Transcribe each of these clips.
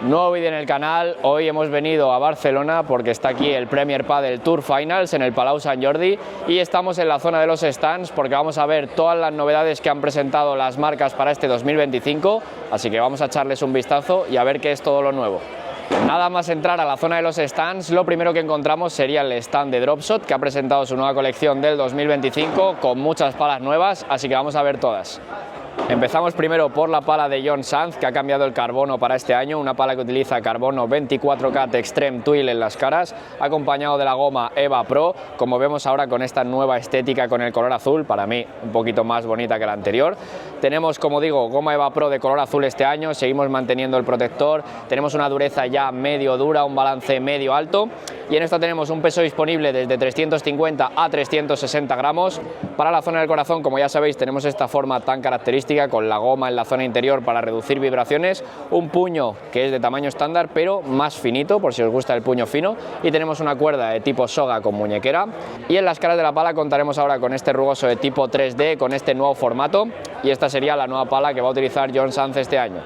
Nuevo vídeo en el canal. Hoy hemos venido a Barcelona porque está aquí el Premier Padel Tour Finals en el Palau Sant Jordi y estamos en la zona de los stands porque vamos a ver todas las novedades que han presentado las marcas para este 2025, así que vamos a echarles un vistazo y a ver qué es todo lo nuevo. Nada más entrar a la zona de los stands, lo primero que encontramos sería el stand de Dropshot, que ha presentado su nueva colección del 2025 con muchas palas nuevas, así que vamos a ver todas. Empezamos primero por la pala de John Sanz, que ha cambiado el carbono para este año, una pala que utiliza carbono 24K Extreme Twill en las caras, acompañado de la goma EVA Pro, como vemos ahora con esta nueva estética con el color azul, para mí un poquito más bonita que la anterior. Tenemos, como digo, goma EVA Pro de color azul este año, seguimos manteniendo el protector, tenemos una dureza ya medio dura, un balance medio alto, y en esta tenemos un peso disponible desde 350 a 360 gramos. Para la zona del corazón, como ya sabéis, tenemos esta forma tan característica con la goma en la zona interior para reducir vibraciones, un puño que es de tamaño estándar pero más finito por si os gusta el puño fino, y tenemos una cuerda de tipo soga con muñequera, y en las caras de la pala contaremos ahora con este rugoso de tipo 3D con este nuevo formato, y esta sería la nueva pala que va a utilizar John Sanz este año.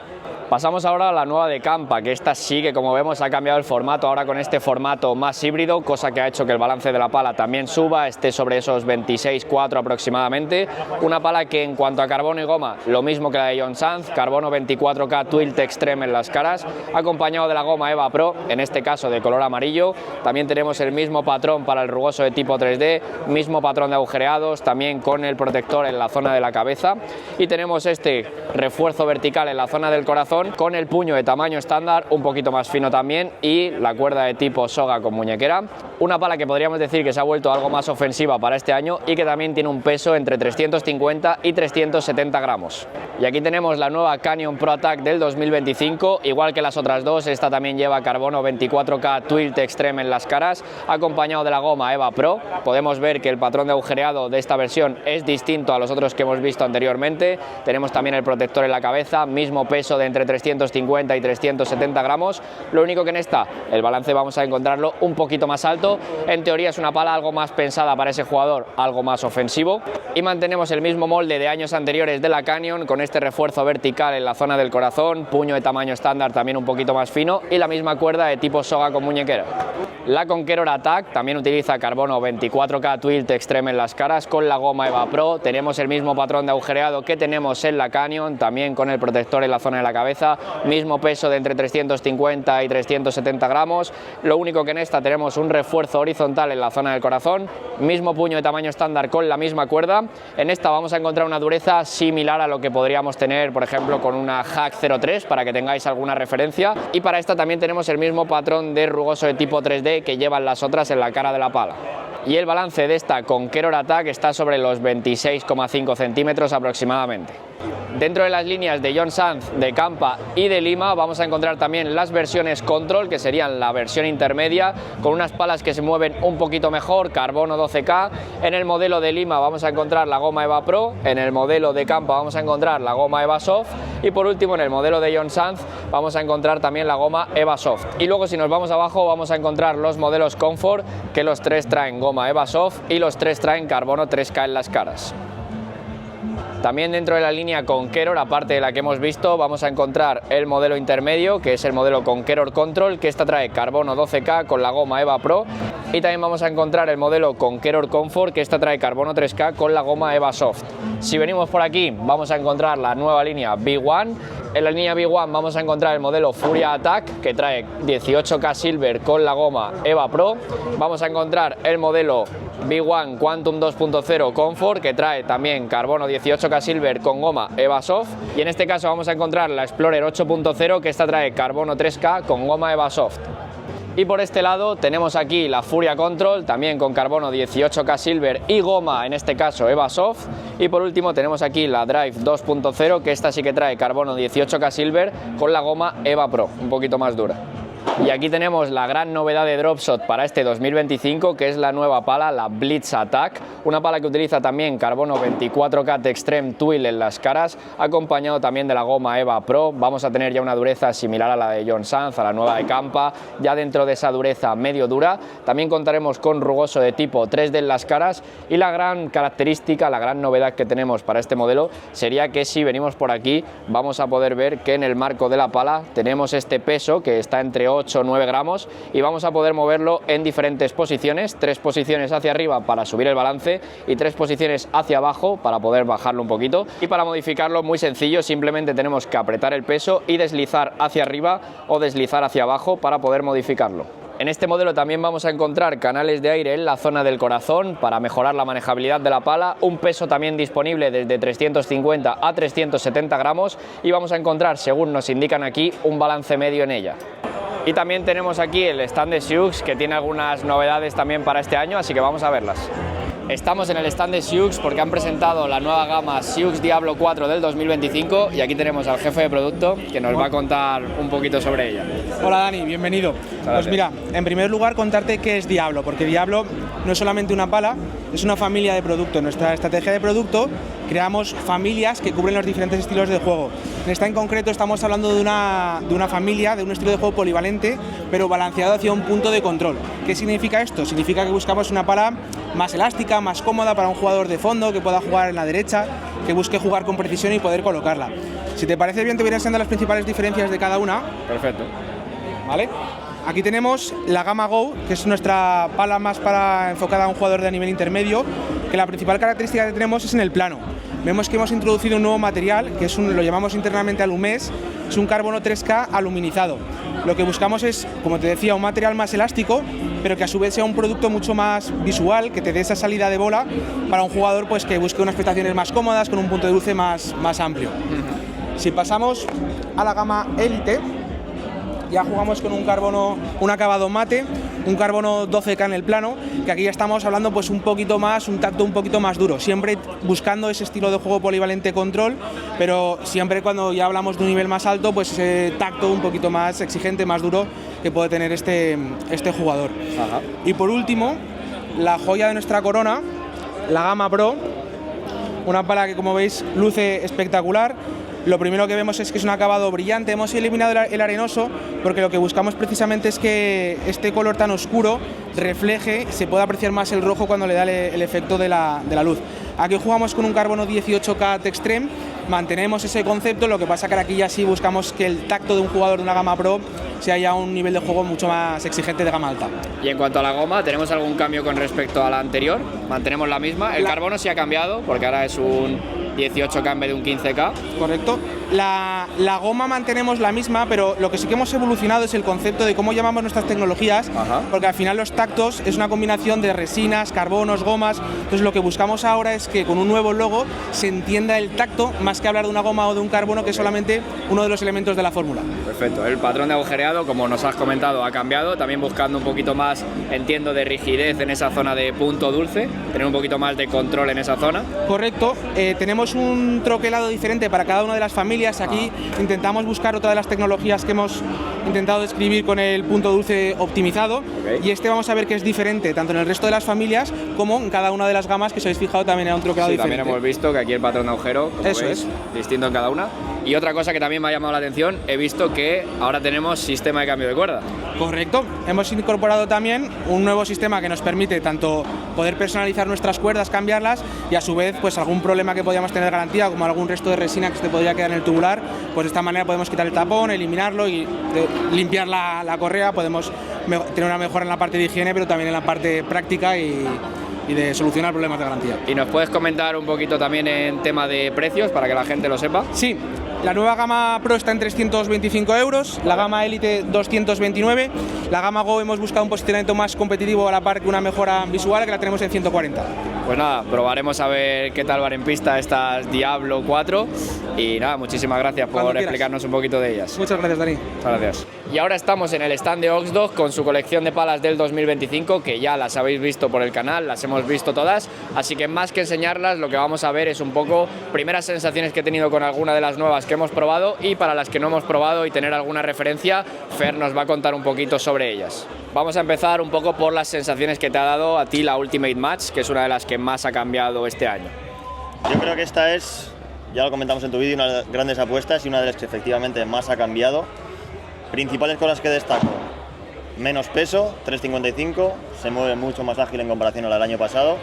Pasamos ahora a la nueva de Kampa, que esta sí que, como vemos, ha cambiado el formato ahora con este formato más híbrido, cosa que ha hecho que el balance de la pala también suba, esté sobre esos 26,4 aproximadamente. Una pala que en cuanto a carbono y goma, lo mismo que la de John Sanz, carbono 24K Twill Extreme en las caras, acompañado de la goma EVA Pro, en este caso de color amarillo. También tenemos el mismo patrón para el rugoso de tipo 3D, mismo patrón de agujereados, también con el protector en la zona de la cabeza, y tenemos este refuerzo vertical en la zona del corazón, con el puño de tamaño estándar, un poquito más fino también, y la cuerda de tipo soga con muñequera. Una pala que podríamos decir que se ha vuelto algo más ofensiva para este año y que también tiene un peso entre 350 y 370 gramos. Y aquí tenemos la nueva Canyon Pro Attack del 2025, igual que las otras dos, esta también lleva carbono 24K Twill Extreme en las caras, acompañado de la goma EVA Pro. Podemos ver que el patrón de agujereado de esta versión es distinto a los otros que hemos visto anteriormente. Tenemos también el protector en la cabeza, mismo peso de entre 350 y 370 gramos, lo único que en esta el balance vamos a encontrarlo un poquito más alto. En teoría es una pala algo más pensada para ese jugador, algo más ofensivo, y mantenemos el mismo molde de años anteriores de la Canyon con este refuerzo vertical en la zona del corazón, puño de tamaño estándar también un poquito más fino y la misma cuerda de tipo soga con muñequera. La Conqueror Attack también utiliza carbono 24K Twill Extreme en las caras con la goma EVA Pro, tenemos el mismo patrón de agujereado que tenemos en la Canyon, también con el protector en la zona de la cabeza, mismo peso de entre 350 y 370 gramos, lo único que en esta tenemos un refuerzo horizontal en la zona del corazón, mismo puño de tamaño estándar con la misma cuerda. En esta vamos a encontrar una dureza similar a lo que podríamos tener, por ejemplo, con una Hack 03, para que tengáis alguna referencia, y para esta también tenemos el mismo patrón de rugoso de tipo 3D que llevan las otras en la cara de la pala. Y el balance de esta Conqueror Attack está sobre los 26,5 centímetros aproximadamente. Dentro de las líneas de John Sanz, de Kampa y de Lima vamos a encontrar también las versiones Control, que serían la versión intermedia, con unas palas que se mueven un poquito mejor, carbono 12K. En el modelo de Lima vamos a encontrar la goma EVA Pro, en el modelo de Kampa vamos a encontrar la goma EVA Soft, y por último en el modelo de John Sanz vamos a encontrar también la goma EVA Soft. Y luego, si nos vamos abajo, vamos a encontrar los modelos Comfort, que los tres traen goma EVA Soft y los tres traen carbono 3K en las caras. También dentro de la línea Conqueror, aparte de la que hemos visto, vamos a encontrar el modelo intermedio, que es el modelo Conqueror Control, que esta trae carbono 12K con la goma EVA Pro, y también vamos a encontrar el modelo Conqueror Comfort, que esta trae carbono 3K con la goma EVA Soft. Si venimos por aquí vamos a encontrar la nueva línea V1. En la línea V1 vamos a encontrar el modelo Furia Attack, que trae 18K Silver con la goma EVA Pro. Vamos a encontrar el modelo V1 Quantum 2.0 Comfort, que trae también carbono 18K Silver con goma EVA Soft, y en este caso vamos a encontrar la Explorer 8.0, que esta trae carbono 3K con goma EVA Soft. Y por este lado tenemos aquí la Furia Control, también con carbono 18K Silver y goma, en este caso EVA Soft. Y por último tenemos aquí la Drive 2.0, que esta sí que trae carbono 18K Silver con la goma EVA Pro, un poquito más dura. Y aquí tenemos la gran novedad de Dropshot para este 2025, que es la nueva pala, la Blitz Attack, una pala que utiliza también carbono 24K Extreme Twill en las caras, acompañado también de la goma EVA Pro. Vamos a tener ya una dureza similar a la de John Sanz, a la nueva de Campa, ya dentro de esa dureza medio dura. También contaremos con rugoso de tipo 3D en las caras, y la gran característica, la gran novedad que tenemos para este modelo sería que si venimos por aquí vamos a poder ver que en el marco de la pala tenemos este peso que está entre 8 o 9 gramos, y vamos a poder moverlo en diferentes posiciones, 3 posiciones hacia arriba para subir el balance y 3 posiciones hacia abajo para poder bajarlo un poquito. Y para modificarlo, muy sencillo, simplemente tenemos que apretar el peso y deslizar hacia arriba o deslizar hacia abajo para poder modificarlo. En este modelo también vamos a encontrar canales de aire en la zona del corazón para mejorar la manejabilidad de la pala, un peso también disponible desde 350 a 370 gramos, y vamos a encontrar, según nos indican aquí, un balance medio en ella. Y también tenemos aquí el stand de Sioux, que tiene algunas novedades también para este año, así que vamos a verlas. Estamos en el stand de Sioux porque han presentado la nueva gama Sioux Diablo 4 del 2025, y aquí tenemos al jefe de producto que nos va a contar un poquito sobre ella. Hola Dani, bienvenido. Pues mira, en primer lugar contarte qué es Diablo, porque Diablo no es solamente una pala, es una familia de producto. En nuestra estrategia de producto creamos familias que cubren los diferentes estilos de juego. En esta en concreto estamos hablando de una familia, de un estilo de juego polivalente, pero balanceado hacia un punto de control. ¿Qué significa esto? Significa que buscamos una pala más elástica, más cómoda para un jugador de fondo, que pueda jugar en la derecha, que busque jugar con precisión y poder colocarla. Si te parece bien, te voy a enseñar las principales diferencias de cada una. Perfecto. ¿Vale? Aquí tenemos la gama Go, que es nuestra pala más enfocada a un jugador de nivel intermedio, que la principal característica que tenemos es en el plano. Vemos que hemos introducido un nuevo material, que lo llamamos internamente Alumés, es un carbono 3K aluminizado. Lo que buscamos es, como te decía, un material más elástico, pero que a su vez sea un producto mucho más visual, que te dé esa salida de bola para un jugador pues, que busque unas prestaciones más cómodas, con un punto de dulce más amplio. Si pasamos a la gama Elite, ya jugamos con un acabado mate, un carbono 12K en el plano, que aquí ya estamos hablando pues un poquito más, un tacto un poquito más duro, siempre buscando ese estilo de juego polivalente control, pero siempre cuando ya hablamos de un nivel más alto, pues ese tacto un poquito más exigente, más duro que puede tener este jugador. Ajá. Y por último, la joya de nuestra corona, la gama Pro, una pala que como veis luce espectacular. Lo primero que vemos es que es un acabado brillante. Hemos eliminado el arenoso porque lo que buscamos precisamente es que este color tan oscuro refleje, se pueda apreciar más el rojo cuando le da el efecto de la luz. Aquí jugamos con un carbono 18K Extreme, mantenemos ese concepto, lo que pasa que aquí ya sí buscamos que el tacto de un jugador de una gama Pro sea ya un nivel de juego mucho más exigente de gama alta. Y en cuanto a la goma, ¿tenemos algún cambio con respecto a la anterior? ¿Mantenemos la misma? El carbono sí ha cambiado, porque ahora es un 18K en vez de un 15K. Correcto. La goma mantenemos la misma, pero lo que sí que hemos evolucionado es el concepto de cómo llamamos nuestras tecnologías. Ajá. Porque al final los tactos es una combinación de resinas, carbonos, gomas. Entonces lo que buscamos ahora es que con un nuevo logo se entienda el tacto, más que hablar de una goma o de un carbono, que es solamente uno de los elementos de la fórmula. Perfecto. El patrón de agujereado, como nos has comentado, ha cambiado, también buscando un poquito más, entiendo, de rigidez en esa zona de punto dulce, tener un poquito más de control en esa zona. Correcto. Tenemos un troquelado diferente para cada una de las familias. Aquí intentamos buscar otra de las tecnologías que hemos intentado describir con el punto dulce optimizado. Okay. Y vamos a ver que es diferente tanto en el resto de las familias como en cada una de las gamas, que os habéis fijado también era un troquelado diferente. También hemos visto que aquí el patrón de agujero, como Eso veis, es distinto en cada una. Y otra cosa que también me ha llamado la atención, he visto que ahora tenemos sistema de cambio de cuerda. Correcto. Hemos incorporado también un nuevo sistema que nos permite tanto poder personalizar nuestras cuerdas, cambiarlas, y a su vez pues algún problema que podíamos tener de garantía, como algún resto de resina que se te podría quedar en el tubular, pues de esta manera podemos quitar el tapón, eliminarlo y limpiar la correa. Podemos tener una mejora en la parte de higiene, pero también en la parte práctica y de solucionar problemas de garantía. ¿Y nos puedes comentar un poquito también en tema de precios para que la gente lo sepa? Sí. La nueva gama Pro está en 325 euros, la gama Elite 229, la gama Go hemos buscado un posicionamiento más competitivo a la par que una mejora visual, que la tenemos en 140. Pues nada, probaremos a ver qué tal van en pista estas Diablo 4 y nada, muchísimas gracias por explicarnos un poquito de ellas. Muchas gracias, Dani. Muchas gracias. Y ahora estamos en el stand de Oxdog con su colección de palas del 2025, que ya las habéis visto por el canal, las hemos visto todas, así que más que enseñarlas, lo que vamos a ver es un poco primeras sensaciones que he tenido con alguna de las nuevas que hemos probado y para las que no hemos probado y tener alguna referencia, Fer nos va a contar un poquito sobre ellas. Vamos a empezar un poco por las sensaciones que te ha dado a ti la Ultimate Match, que es una de las que más ha cambiado este año. Yo creo que esta es, ya lo comentamos en tu vídeo, una de las grandes apuestas y una de las que efectivamente más ha cambiado. Principales cosas que destaco: menos peso, 3,55, se mueve mucho más ágil en comparación al año pasado.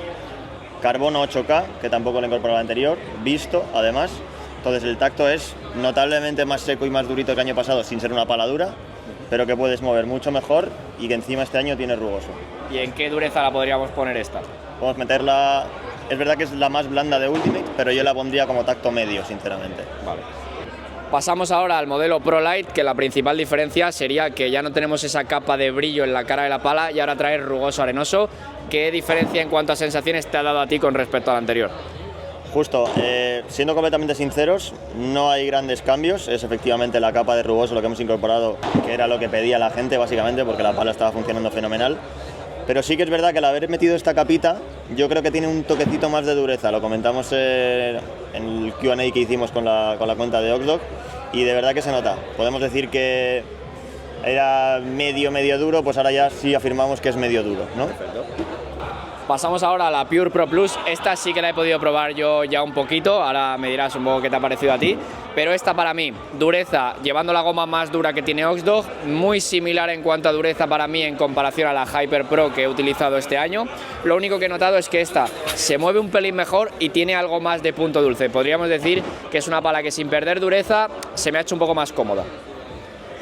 Carbono 8K, que tampoco le incorporaba el anterior, visto además. Entonces el tacto es notablemente más seco y más durito que el año pasado, sin ser una pala dura, pero que puedes mover mucho mejor y que encima este año tiene rugoso. ¿Y en qué dureza la podríamos poner esta? Podemos meterla, es verdad que es la más blanda de Ultimate, pero yo la pondría como tacto medio, sinceramente. Vale. Pasamos ahora al modelo Pro Light, que la principal diferencia sería que ya no tenemos esa capa de brillo en la cara de la pala y ahora trae rugoso arenoso. ¿Qué diferencia en cuanto a sensaciones te ha dado a ti con respecto al anterior? Justo, siendo completamente sinceros, no hay grandes cambios, es efectivamente la capa de rugoso lo que hemos incorporado, que era lo que pedía la gente básicamente, porque la pala estaba funcionando fenomenal. Pero sí que es verdad que al haber metido esta capita, yo creo que tiene un toquecito más de dureza, lo comentamos en el Q&A que hicimos con la cuenta de Oxdog, y de verdad que se nota. Podemos decir que era medio duro, pues ahora ya sí afirmamos que es medio duro, ¿no? Perfecto. Pasamos ahora a la Pure Pro Plus. Esta sí que la he podido probar yo ya un poquito, ahora me dirás un poco qué te ha parecido a ti, pero esta para mí, dureza, llevando la goma más dura que tiene Oxdog, muy similar en cuanto a dureza para mí en comparación a la Hyper Pro que he utilizado este año. Lo único que he notado es que esta se mueve un pelín mejor y tiene algo más de punto dulce. Podríamos decir que es una pala que sin perder dureza se me ha hecho un poco más cómoda.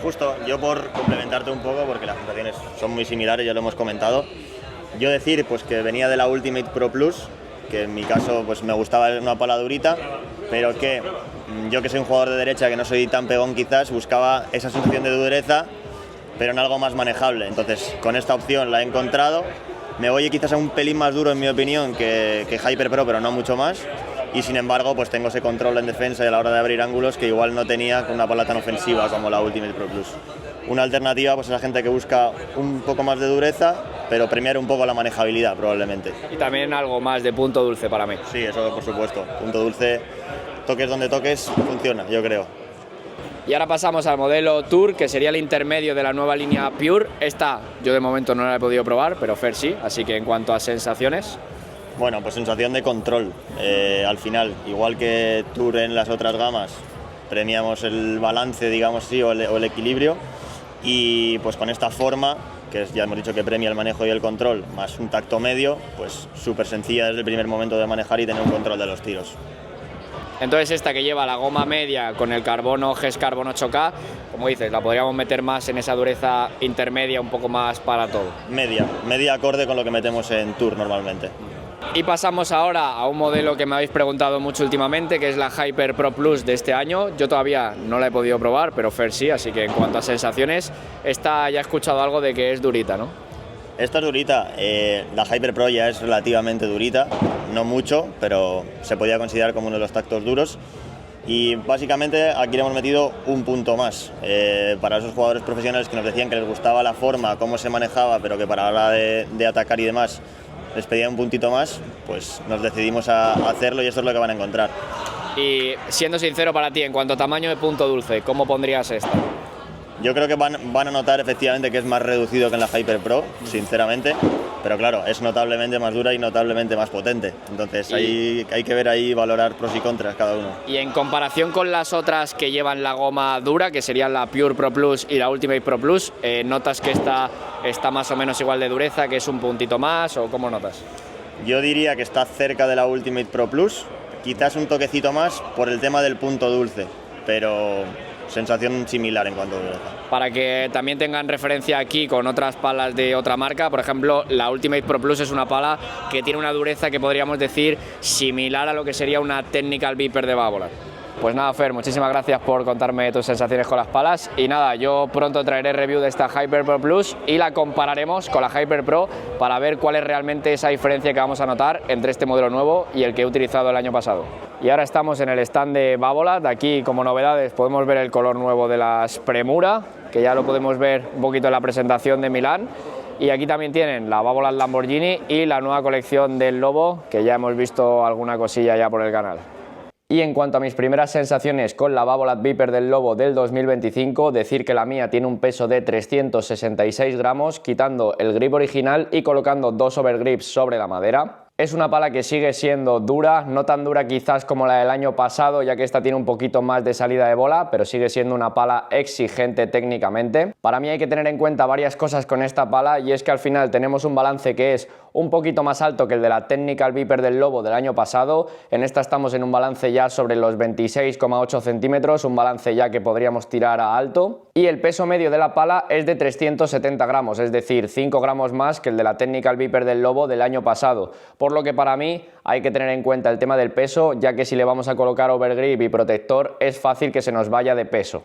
Justo, yo por complementarte un poco, porque las sensaciones son muy similares, ya lo hemos comentado, yo decir pues que venía de la Ultimate Pro Plus, que en mi caso pues me gustaba una pala durita, pero que yo, que soy un jugador de derecha, que no soy tan pegón quizás, buscaba esa sensación de dureza, pero en algo más manejable. Entonces con esta opción la he encontrado, me voy quizás a un pelín más duro en mi opinión que Hyper Pro, pero no mucho más, y sin embargo pues tengo ese control en defensa y a la hora de abrir ángulos que igual no tenía con una pala tan ofensiva como la Ultimate Pro Plus. Una alternativa pues a la gente que busca un poco más de dureza, pero premiar un poco la manejabilidad probablemente. Y también algo más de punto dulce para mí. Sí, eso por supuesto. Punto dulce, toques donde toques, funciona, yo creo. Y ahora pasamos al modelo Tour, que sería el intermedio de la nueva línea Pure. Esta yo de momento no la he podido probar, pero Fer sí, así que en cuanto a sensaciones... Bueno, pues sensación de control. Al final, igual que Tour en las otras gamas, premiamos el balance, digamos así, o el equilibrio. Y pues con esta forma, que es, ya hemos dicho que premia el manejo y el control, más un tacto medio, pues súper sencilla desde el primer momento de manejar y tener un control de los tiros. Entonces esta que lleva la goma media con el carbono GES Carbon 8K, como dices, la podríamos meter más en esa dureza intermedia, un poco más para todo. Media acorde con lo que metemos en Tour normalmente. Y pasamos ahora a un modelo que me habéis preguntado mucho últimamente, que es la Hyper Pro Plus de este año. Yo todavía no la he podido probar, pero Fer sí, así que en cuanto a sensaciones, esta ya he escuchado algo de que es durita, ¿no? Esta es durita, la Hyper Pro ya es relativamente durita, no mucho, pero se podía considerar como uno de los tactos duros. Y básicamente aquí le hemos metido un punto más para esos jugadores profesionales que nos decían que les gustaba la forma, cómo se manejaba, pero que para la hora de atacar y demás les pedía un puntito más, pues nos decidimos a hacerlo y esto es lo que van a encontrar. Y siendo sincero para ti, en cuanto a tamaño de punto dulce, ¿cómo pondrías esta? Yo creo que van a notar efectivamente que es más reducido que en la Hyper Pro, sinceramente, pero claro, es notablemente más dura y notablemente más potente. Entonces ahí hay que ver ahí, valorar pros y contras cada uno. Y en comparación con las otras que llevan la goma dura, que serían la Pure Pro Plus y la Ultimate Pro Plus, ¿notas que esta está más o menos igual de dureza, que es un puntito más, o cómo notas? Yo diría que está cerca de la Ultimate Pro Plus, quizás un toquecito más por el tema del punto dulce, pero sensación similar en cuanto a dureza. Para que también tengan referencia aquí con otras palas de otra marca, por ejemplo, la Ultimate Pro Plus es una pala que tiene una dureza que podríamos decir similar a lo que sería una Technical Viper de Babolat. Pues nada, Fer, muchísimas gracias por contarme tus sensaciones con las palas y nada, yo pronto traeré review de esta Hyper Pro Plus y la compararemos con la Hyper Pro para ver cuál es realmente esa diferencia que vamos a notar entre este modelo nuevo y el que he utilizado el año pasado. Y ahora estamos en el stand de Babolat. Aquí, como novedades, podemos ver el color nuevo de las Premura, que ya lo podemos ver un poquito en la presentación de Milán. Y aquí también tienen la Babolat Lamborghini y la nueva colección del Lobo, que ya hemos visto alguna cosilla ya por el canal. Y en cuanto a mis primeras sensaciones con la Babolat Viper del Lobo del 2025, decir que la mía tiene un peso de 366 gramos, quitando el grip original y colocando 2 overgrips sobre la madera. Es una pala que sigue siendo dura, no tan dura quizás como la del año pasado, ya que esta tiene un poquito más de salida de bola, pero sigue siendo una pala exigente técnicamente. Para mí hay que tener en cuenta varias cosas con esta pala, y es que al final tenemos un balance que es un poquito más alto que el de la Technical Viper del Lobo del año pasado. En esta estamos en un balance ya sobre los 26,8 centímetros, un balance ya que podríamos tirar a alto. Y el peso medio de la pala es de 370 gramos, es decir, 5 gramos más que el de la Technical Viper del Lobo del año pasado. Por lo que para mí hay que tener en cuenta el tema del peso, ya que si le vamos a colocar overgrip y protector es fácil que se nos vaya de peso.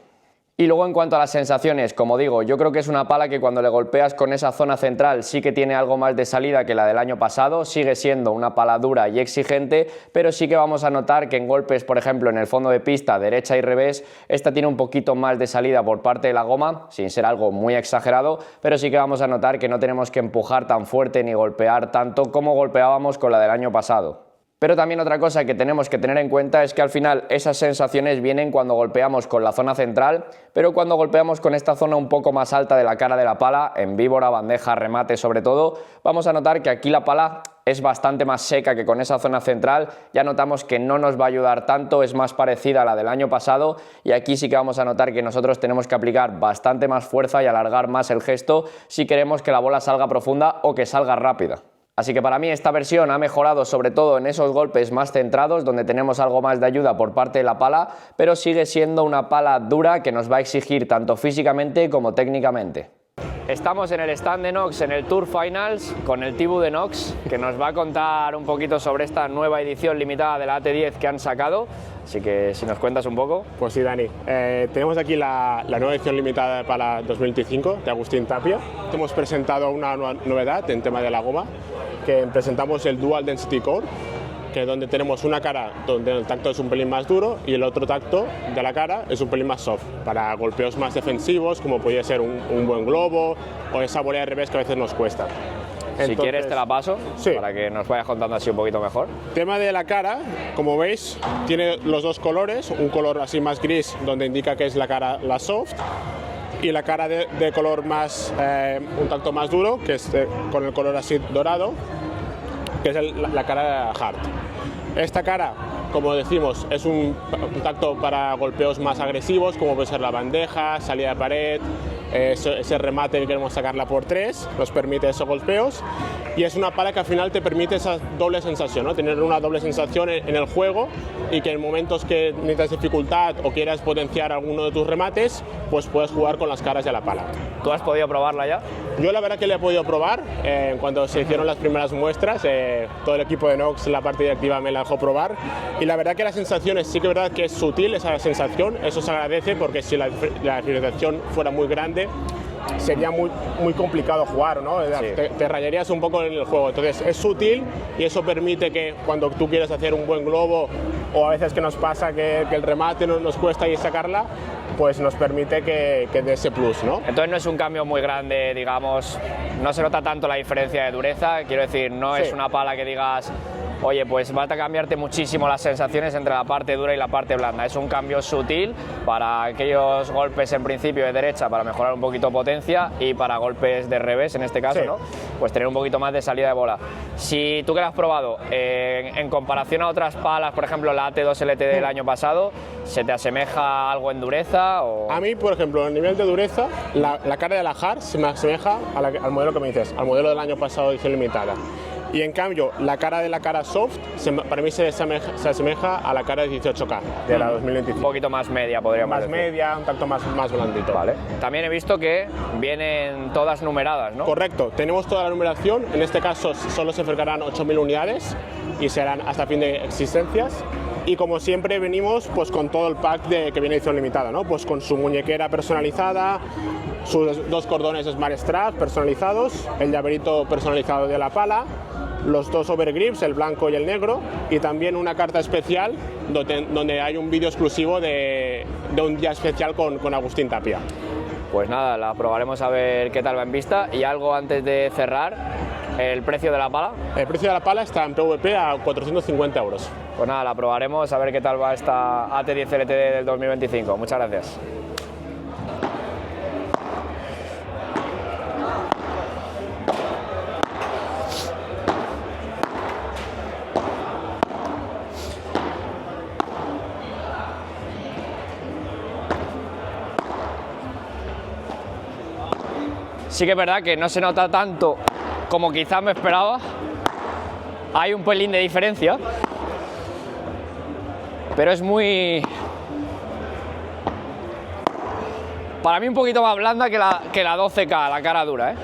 Y luego en cuanto a las sensaciones, como digo, yo creo que es una pala que cuando le golpeas con esa zona central sí que tiene algo más de salida que la del año pasado, sigue siendo una pala dura y exigente, pero sí que vamos a notar que en golpes, por ejemplo, en el fondo de pista, derecha y revés, esta tiene un poquito más de salida por parte de la goma, sin ser algo muy exagerado, pero sí que vamos a notar que no tenemos que empujar tan fuerte ni golpear tanto como golpeábamos con la del año pasado. Pero también otra cosa que tenemos que tener en cuenta es que al final esas sensaciones vienen cuando golpeamos con la zona central, pero cuando golpeamos con esta zona un poco más alta de la cara de la pala, en víbora, bandeja, remate sobre todo, vamos a notar que aquí la pala es bastante más seca que con esa zona central. Ya notamos que no nos va a ayudar tanto, es más parecida a la del año pasado, y aquí sí que vamos a notar que nosotros tenemos que aplicar bastante más fuerza y alargar más el gesto si queremos que la bola salga profunda o que salga rápida. Así que para mí esta versión ha mejorado sobre todo en esos golpes más centrados, donde tenemos algo más de ayuda por parte de la pala, pero sigue siendo una pala dura que nos va a exigir tanto físicamente como técnicamente. Estamos en el stand de Nox en el Tour Finals con el Tibu de Nox, que nos va a contar un poquito sobre esta nueva edición limitada de la AT10 que han sacado. Así que si nos cuentas un poco. Pues sí, Dani. Tenemos aquí la nueva edición limitada para 2025 de Agustín Tapia. Hemos presentado una novedad en tema de la goma, que presentamos el Dual Density Core, que es donde tenemos una cara donde el tacto es un pelín más duro y el otro tacto de la cara es un pelín más soft, para golpeos más defensivos, como podría ser un buen globo o esa volea de revés que a veces nos cuesta. Si quieres te la paso, sí, para que nos vayas contando así un poquito mejor. Tema de la cara, como veis, tiene los dos colores, un color así más gris donde indica que es la cara la soft, y la cara de color más, un tacto más duro, que es con el color así dorado, que es la cara hard. Esta cara, como decimos, es un tacto para golpeos más agresivos, como puede ser la bandeja, salida de pared, ese remate que queremos sacarla por 3, nos permite esos golpeos, y es una pala que al final te permite esa doble sensación, ¿no? Tener una doble sensación en el juego, y que en momentos que necesitas dificultad o quieras potenciar alguno de tus remates, pues puedes jugar con las caras de la pala. ¿Tú has podido probarla ya? Yo la verdad que la he podido probar. Cuando se hicieron las primeras muestras, todo el equipo de Nox, la parte directiva, me la dejó probar, y la verdad que las sensaciones sí que es verdad que es sutil esa sensación, eso se agradece, porque si la diferenciación fuera muy grande sería muy complicado jugar, ¿no? Sí. Te rayarías un poco en el juego. Entonces es sutil, y eso permite que cuando tú quieres hacer un buen globo, o a veces que nos pasa que el remate nos cuesta y sacarla, pues nos permite que dé ese plus, ¿no? Entonces no es un cambio muy grande, digamos, no se nota tanto la diferencia de dureza, quiero decir, no es una pala que digas, oye, pues va a cambiarte muchísimo las sensaciones entre la parte dura y la parte blanda. Es un cambio sutil para aquellos golpes en principio de derecha, para mejorar un poquito potencia, y para golpes de revés, en este caso, ¿no? Pues tener un poquito más de salida de bola. Si tú que la has probado, en comparación a otras palas, por ejemplo la AT2 LT del año pasado, ¿se te asemeja algo en dureza? O... A mí, por ejemplo, a nivel de dureza, la cara de la Hard se me asemeja al modelo que me dices, al modelo del año pasado, edición limitada. Y en cambio, la cara de la cara soft, para mí se asemeja a la cara de 18K de la 2025. Un poquito más media, podríamos decir. Más media, un tacto más blandito. Vale. También he visto que vienen todas numeradas, ¿no? Correcto, tenemos toda la numeración. En este caso solo se fabricarán 8.000 unidades y serán hasta fin de existencias. Y como siempre venimos pues con todo el pack que viene edición limitada, ¿no? Pues con su muñequera personalizada, sus 2 cordones Smart Strap personalizados, el llaverito personalizado de la pala, los 2 overgrips, el blanco y el negro, y también una carta especial donde hay un vídeo exclusivo de un día especial con Agustín Tapia. Pues nada, la probaremos a ver qué tal va en vista. Y algo antes de cerrar, ¿El precio de la pala? El precio de la pala está en PVP a 450 €. Pues nada, la probaremos a ver qué tal va esta AT10 LTD del 2025. Muchas gracias. Sí que es verdad que no se nota tanto como quizás me esperaba. Hay un pelín de diferencia, pero es muy... Para mí un poquito más blanda que la 12K, la cara dura, ¿eh?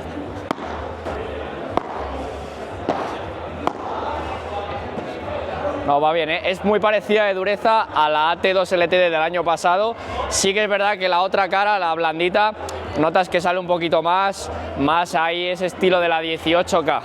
No, va bien, ¿eh? Es muy parecida de dureza a la AT2 LTD del año pasado. Sí que es verdad que la otra cara, la blandita, notas que sale un poquito más ahí ese estilo de la 18K.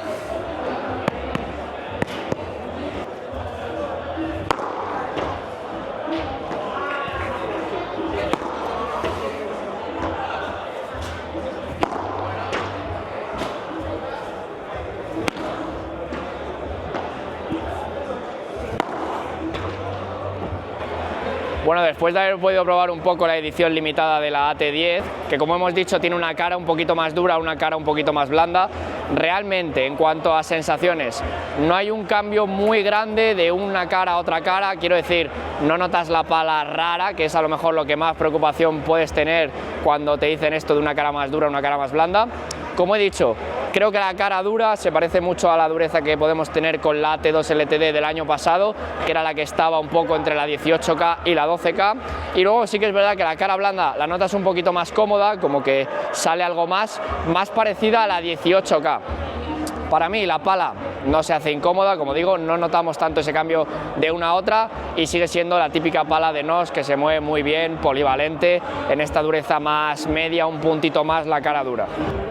Bueno, después de haber podido probar un poco la edición limitada de la AT10, que como hemos dicho tiene una cara un poquito más dura, una cara un poquito más blanda, realmente en cuanto a sensaciones no hay un cambio muy grande de una cara a otra cara, quiero decir, no notas la pala rara, que es a lo mejor lo que más preocupación puedes tener cuando te dicen esto de una cara más dura, una cara más blanda. Como he dicho, creo que la cara dura se parece mucho a la dureza que podemos tener con la AT2 LTD del año pasado, que era la que estaba un poco entre la 18K y la 12K, y luego sí que es verdad que la cara blanda la notas un poquito más cómoda, como que sale algo más parecida a la 18K. Para mí la pala no se hace incómoda, como digo, no notamos tanto ese cambio de una a otra y sigue siendo la típica pala de NOS que se mueve muy bien, polivalente, en esta dureza más media, un puntito más la cara dura.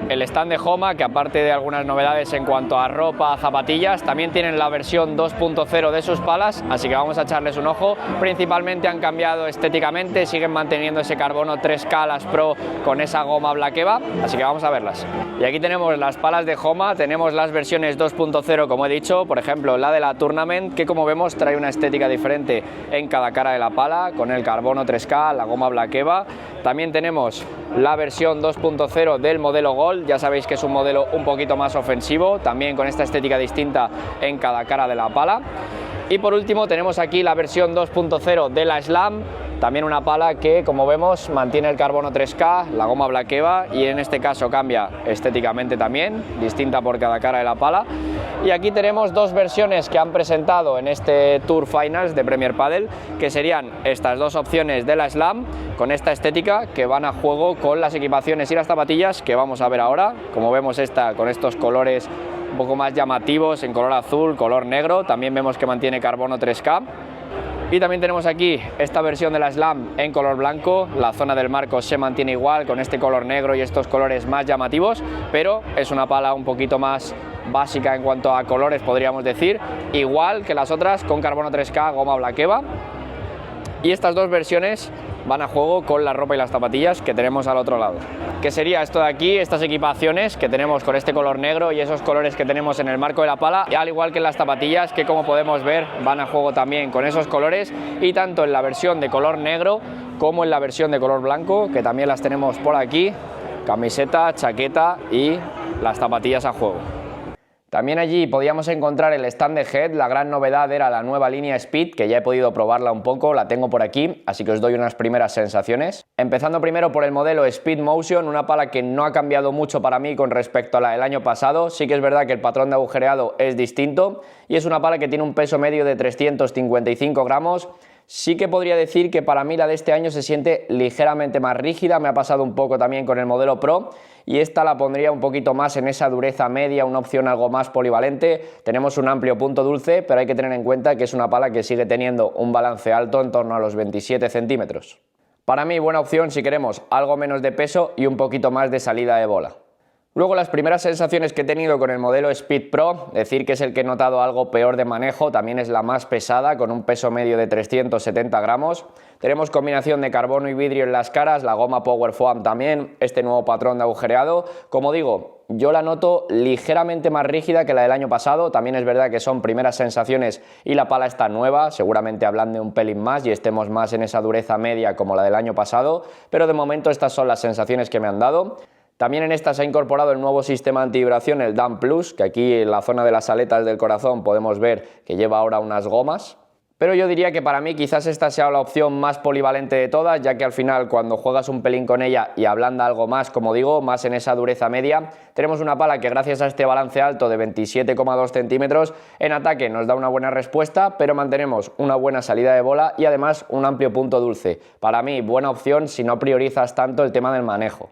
El stand de Homa, que aparte de algunas novedades en cuanto a ropa, zapatillas, también tienen la versión 2.0 de sus palas, así que vamos a echarles un ojo. Principalmente han cambiado estéticamente, siguen manteniendo ese carbono 3K las Pro con esa goma Black Eva, así que vamos a verlas. Y aquí tenemos las palas de Homa, tenemos las versiones 2.0 como he dicho, por ejemplo la de la Tournament, que como vemos trae una estética diferente en cada cara de la pala, con el carbono 3K, la goma Black Eva. También tenemos la versión 2.0 del modelo Gold, ya sabéis que es un modelo un poquito más ofensivo, también con esta estética distinta en cada cara de la pala. Y por último tenemos aquí la versión 2.0 de la Slam, también una pala que como vemos mantiene el carbono 3K, la goma Black Eva, y en este caso cambia estéticamente también, distinta por cada cara de la pala. Y aquí tenemos dos versiones que han presentado en este Tour Finals de Premier Padel, que serían estas dos opciones de la Slam con esta estética, que van a juego con las equipaciones y las zapatillas que vamos a ver ahora. Como vemos, esta con estos colores un poco más llamativos en color azul, color negro, también vemos que mantiene carbono 3K. Y también tenemos aquí esta versión de la Slam en color blanco, la zona del marco se mantiene igual con este color negro y estos colores más llamativos, pero es una pala un poquito más básica en cuanto a colores, podríamos decir, igual que las otras con carbono 3K, goma Black Eva. Y estas dos versiones van a juego con la ropa y las zapatillas que tenemos al otro lado. ¿Qué sería esto de aquí? Estas equipaciones que tenemos con este color negro y esos colores que tenemos en el marco de la pala, al igual que en las zapatillas, que como podemos ver van a juego también con esos colores, y tanto en la versión de color negro como en la versión de color blanco, que también las tenemos por aquí, camiseta, chaqueta y las zapatillas a juego. También allí podíamos encontrar el stand de Head. La gran novedad era la nueva línea Speed, que ya he podido probarla un poco, la tengo por aquí, así que os doy unas primeras sensaciones. Empezando primero por el modelo Speed Motion, una pala que no ha cambiado mucho para mí con respecto a la del año pasado. Sí que es verdad que el patrón de agujereado es distinto y es una pala que tiene un peso medio de 355 gramos. Sí que podría decir que para mí la de este año se siente ligeramente más rígida, me ha pasado un poco también con el modelo Pro, y esta la pondría un poquito más en esa dureza media, una opción algo más polivalente. Tenemos un amplio punto dulce, pero hay que tener en cuenta que es una pala que sigue teniendo un balance alto en torno a los 27 centímetros. Para mí buena opción si queremos algo menos de peso y un poquito más de salida de bola. Luego, las primeras sensaciones que he tenido con el modelo Speed Pro, decir que es el que he notado algo peor de manejo, también es la más pesada, con un peso medio de 370 gramos. Tenemos combinación de carbono y vidrio en las caras, la goma Power Foam también, este nuevo patrón de agujereado. Como digo, yo la noto ligeramente más rígida que la del año pasado, también es verdad que son primeras sensaciones y la pala está nueva, seguramente ablande un pelín más y estemos más en esa dureza media como la del año pasado, pero de momento estas son las sensaciones que me han dado. También en esta se ha incorporado el nuevo sistema antivibración, el DAM Plus, que aquí en la zona de las aletas del corazón podemos ver que lleva ahora unas gomas. Pero yo diría que para mí quizás esta sea la opción más polivalente de todas, ya que al final cuando juegas un pelín con ella y ablanda algo más, como digo, más en esa dureza media, tenemos una pala que gracias a este balance alto de 27,2 centímetros en ataque nos da una buena respuesta, pero mantenemos una buena salida de bola y además un amplio punto dulce. Para mí, buena opción si no priorizas tanto el tema del manejo.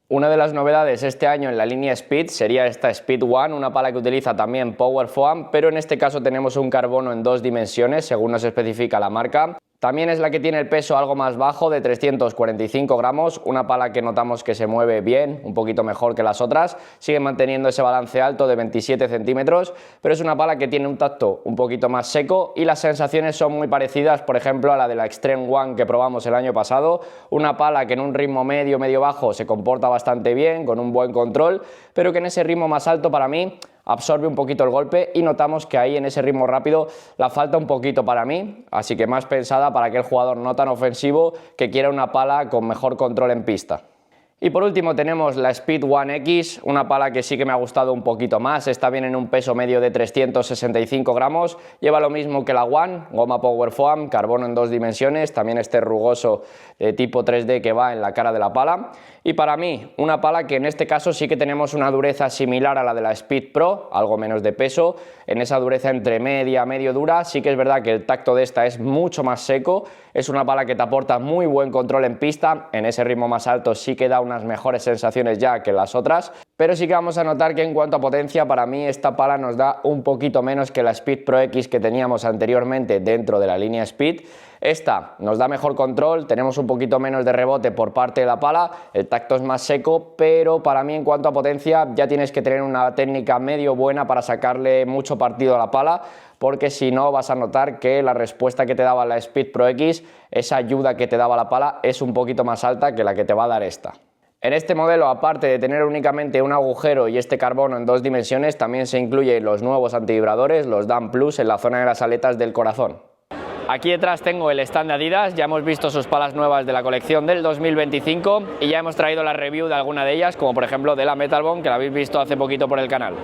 Una de las novedades este año en la línea Speed sería esta Speed One, una pala que utiliza también Power Foam, pero en este caso tenemos un carbono en 2 dimensiones, según nos especifica la marca. También es la que tiene el peso algo más bajo, de 345 gramos, una pala que notamos que se mueve bien, un poquito mejor que las otras, sigue manteniendo ese balance alto de 27 centímetros, pero es una pala que tiene un tacto un poquito más seco y las sensaciones son muy parecidas, por ejemplo, a la de la Extreme One que probamos el año pasado, una pala que en un ritmo medio-bajo se comporta bastante bien, con un buen control, pero que en ese ritmo más alto para mí absorbe un poquito el golpe y notamos que ahí en ese ritmo rápido la falta un poquito para mí, así que más pensada para aquel jugador no tan ofensivo que quiera una pala con mejor control en pista. Y por último tenemos la Speed One X, una pala que sí que me ha gustado un poquito más, está bien en un peso medio de 365 gramos, lleva lo mismo que la One, goma Power Foam, carbono en 2 dimensiones, también este rugoso de tipo 3D que va en la cara de la pala. Y para mí, una pala que en este caso sí que tenemos una dureza similar a la de la Speed Pro, algo menos de peso, en esa dureza entre medio dura, sí que es verdad que el tacto de esta es mucho más seco, es una pala que te aporta muy buen control en pista, en ese ritmo más alto sí que da unas mejores sensaciones ya que las otras, pero sí que vamos a notar que en cuanto a potencia para mí esta pala nos da un poquito menos que la Speed Pro X que teníamos anteriormente dentro de la línea Speed. Esta nos da mejor control, tenemos un poquito menos de rebote por parte de la pala, el tacto es más seco, pero para mí en cuanto a potencia ya tienes que tener una técnica medio buena para sacarle mucho partido a la pala, porque si no vas a notar que la respuesta que te daba la Speed Pro X, esa ayuda que te daba la pala es un poquito más alta que la que te va a dar esta. En este modelo, aparte de tener únicamente un agujero y este carbono en 2 dimensiones, también se incluyen los nuevos antivibradores, los DAM Plus, en la zona de las aletas del corazón. Aquí detrás tengo el stand de Adidas, ya hemos visto sus palas nuevas de la colección del 2025 y ya hemos traído la review de alguna de ellas, como por ejemplo de la Metal Bone, que la habéis visto hace poquito por el canal.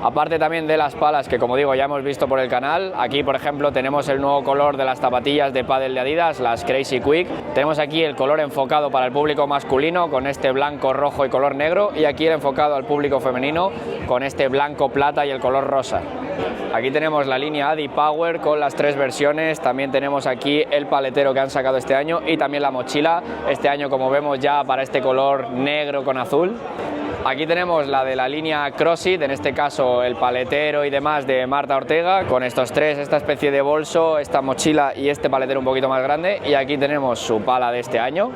Aparte también de las palas que, como digo, ya hemos visto por el canal, aquí por ejemplo tenemos el nuevo color de las zapatillas de pádel de Adidas, las Crazy Quick. Tenemos aquí el color enfocado para el público masculino con este blanco, rojo y color negro, y aquí el enfocado al público femenino con este blanco, plata y el color rosa. Aquí tenemos la línea Adi Power con las 3 versiones, también tenemos aquí el paletero que han sacado este año y también la mochila, este año como vemos ya para este color negro con azul. Aquí tenemos la de la línea CrossFit, en este caso el paletero y demás de Marta Ortega, con estos 3, esta especie de bolso, esta mochila y este paletero un poquito más grande, y aquí tenemos su pala de este año.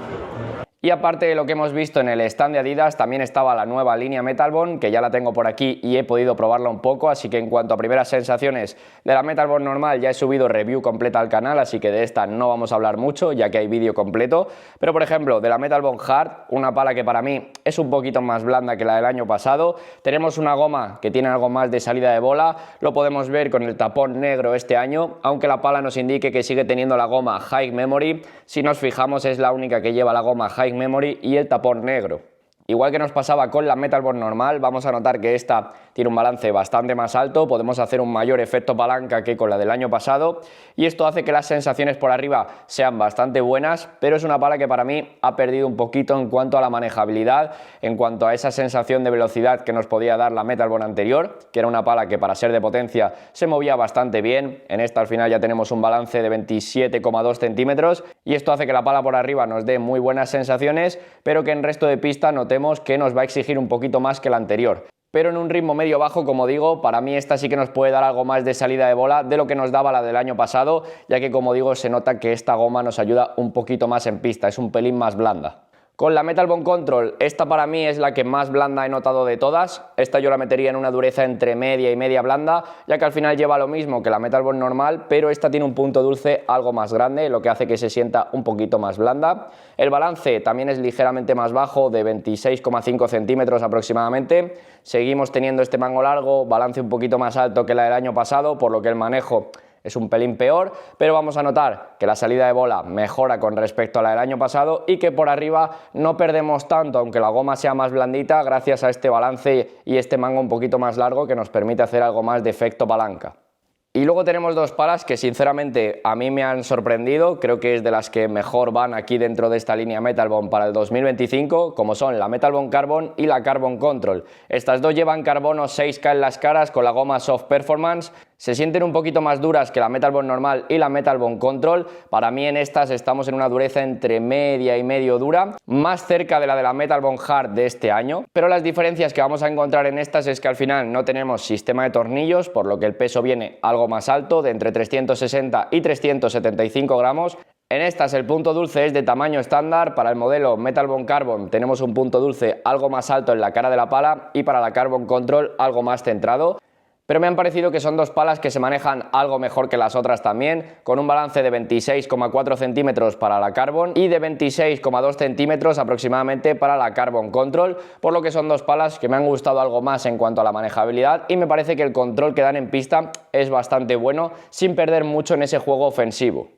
Y aparte de lo que hemos visto en el stand de Adidas, también estaba la nueva línea Metal Bone, que ya la tengo por aquí y he podido probarla un poco, así que en cuanto a primeras sensaciones de la Metal Bone normal ya he subido review completa al canal, así que de esta no vamos a hablar mucho, ya que hay vídeo completo. Pero por ejemplo, de la Metal Bone Hard, una pala que para mí es un poquito más blanda que la del año pasado, tenemos una goma que tiene algo más de salida de bola, lo podemos ver con el tapón negro este año, aunque la pala nos indique que sigue teniendo la goma High Memory, si nos fijamos es la única que lleva la goma High Memory y el tapón negro. Igual que nos pasaba con la Metal Bone normal, vamos a notar que esta tiene un balance bastante más alto, podemos hacer un mayor efecto palanca que con la del año pasado y esto hace que las sensaciones por arriba sean bastante buenas, pero es una pala que para mí ha perdido un poquito en cuanto a la manejabilidad, en cuanto a esa sensación de velocidad que nos podía dar la Metal Bone anterior, que era una pala que para ser de potencia se movía bastante bien. En esta al final ya tenemos un balance de 27,2 centímetros y esto hace que la pala por arriba nos dé muy buenas sensaciones, pero que en resto de pista notemos que nos va a exigir un poquito más que la anterior. Pero en un ritmo medio bajo, como digo, para mí esta sí que nos puede dar algo más de salida de bola de lo que nos daba la del año pasado, ya que como digo se nota que esta goma nos ayuda un poquito más en pista, es un pelín más blanda. Con la Metal Bone Control, esta para mí es la que más blanda he notado de todas. Esta yo la metería en una dureza entre media y media blanda, ya que al final lleva lo mismo que la Metal Bone normal, pero esta tiene un punto dulce algo más grande, lo que hace que se sienta un poquito más blanda. El balance también es ligeramente más bajo, de 26,5 centímetros aproximadamente. Seguimos teniendo este mango largo, balance un poquito más alto que la del año pasado, por lo que el manejo es un pelín peor, pero vamos a notar que la salida de bola mejora con respecto a la del año pasado y que por arriba no perdemos tanto, aunque la goma sea más blandita, gracias a este balance y este mango un poquito más largo que nos permite hacer algo más de efecto palanca. Y luego tenemos dos palas que sinceramente a mí me han sorprendido, creo que es de las que mejor van aquí dentro de esta línea Metal Bone para el 2025, como son la Metal Bone Carbon y la Carbon Control. Estas dos llevan carbono 6K en las caras con la goma Soft Performance, se sienten un poquito más duras que la Metal Bone normal y la Metal Bone Control. Para mí en estas estamos en una dureza entre media y medio dura, más cerca de la Metal Bone Hard de este año, pero las diferencias que vamos a encontrar en estas es que al final no tenemos sistema de tornillos, por lo que el peso viene algo más alto, de entre 360 y 375 gramos. En estas el punto dulce es de tamaño estándar, para el modelo Metal Bone Carbon tenemos un punto dulce algo más alto en la cara de la pala y para la Carbon Control algo más centrado. Pero me han parecido que son dos palas que se manejan algo mejor que las otras también, con un balance de 26,4 centímetros para la Carbon y de 26,2 centímetros aproximadamente para la Carbon Control, por lo que son dos palas que me han gustado algo más en cuanto a la manejabilidad y me parece que el control que dan en pista es bastante bueno, sin perder mucho en ese juego ofensivo.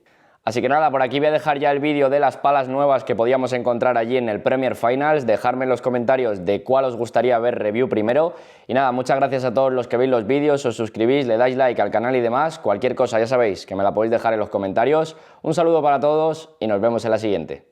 Así que nada, por aquí voy a dejar ya el vídeo de las palas nuevas que podíamos encontrar allí en el Premier Finals. Dejadme en los comentarios de cuál os gustaría ver review primero. Y nada, muchas gracias a todos los que veis los vídeos, os suscribís, le dais like al canal y demás. Cualquier cosa ya sabéis que me la podéis dejar en los comentarios. Un saludo para todos y nos vemos en la siguiente.